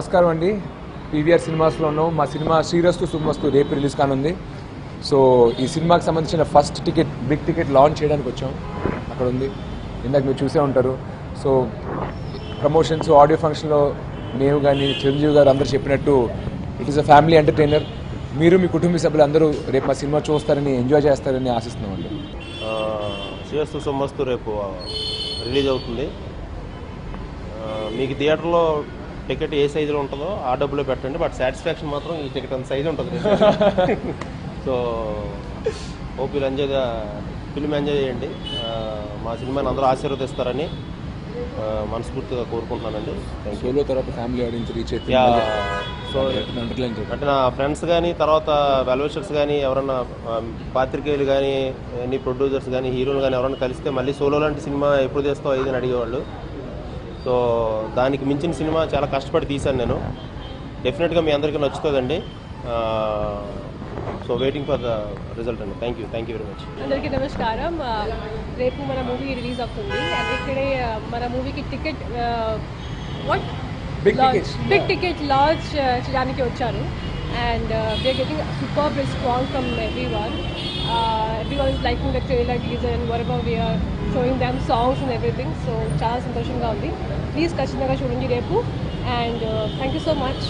నమస్కారం అండి. పీవీఆర్ సినిమాస్లో ఉన్నాం. మా సినిమా శ్రీరస్తు శుభమస్తు రేపు రిలీజ్ కానుంది. సో ఈ సినిమాకి సంబంధించిన first ticket, big ticket launch చేయడానికి వచ్చాం. అక్కడ ఉంది, ఇందాక మీరు చూసే ఉంటారు. సో ప్రమోషన్స్, ఆడియో ఫంక్షన్లో మేము కానీ చిరంజీవి గారు అందరూ చెప్పినట్టు it is a family entertainer. మీరు మీ కుటుంబ సభ్యులు అందరూ రేపు మా సినిమా చూస్తారని, ఎంజాయ్ చేస్తారని ఆశిస్తున్నామండి. శ్రీరస్తు శుభమస్తు రేపు రిలీజ్ అవుతుంది. మీకు థియేటర్లో టికెట్ ఏ సైజులో ఉంటుందో ఆ డబ్బులో పెట్టండి, బట్ సాటిస్ఫాక్షన్ మాత్రం ఈ టికెట్ అంత సైజు ఉంటుంది. So hope you enjoy the film, enjoy చేయండి. మా సినిమాని అందరూ ఆశీర్వదిస్తారని మనస్ఫూర్తిగా కోరుకుంటున్నానండి. సోలో తర్వాత ఫ్యామిలీ ఆడియన్స్ రీచ్ అయితే సో అంటే నా ఫ్రెండ్స్ కానీ, తర్వాత వెల్విషర్స్ కానీ, ఎవరన్నా పాత్రికేయులు కానీ, ఎన్ని ప్రొడ్యూసర్స్ కానీ, హీరోలు కానీ ఎవరైనా కలిస్తే మళ్ళీ సోలో లాంటి సినిమా ఎప్పుడు చేస్తావు ఇది అని అడిగేవాళ్ళు. సో దానికి మించిన సినిమా చాలా కష్టపడి తీశాను నేను. డెఫినెట్గా మీ అందరికీ నచ్చుతుందండి. So waiting for the result అండి. Thank you very much. అందరికీ నమస్కారం. రేపు మన మూవీ రిలీజ్ అవుతుంది. అండ్ ఇక్కడే మన మూవీకి టికెట్ బిగ్ టికెట్ లాంచ్ చేయడానికి వచ్చారు. And we are getting super response from everyone is liking the trailer, teaser and whatever we are showing them, songs and everything. So చాలా సంతోషంగా ఉంది. ప్లీజ్ ఖచ్చితంగా చూడండి రేపు. And thank you so much.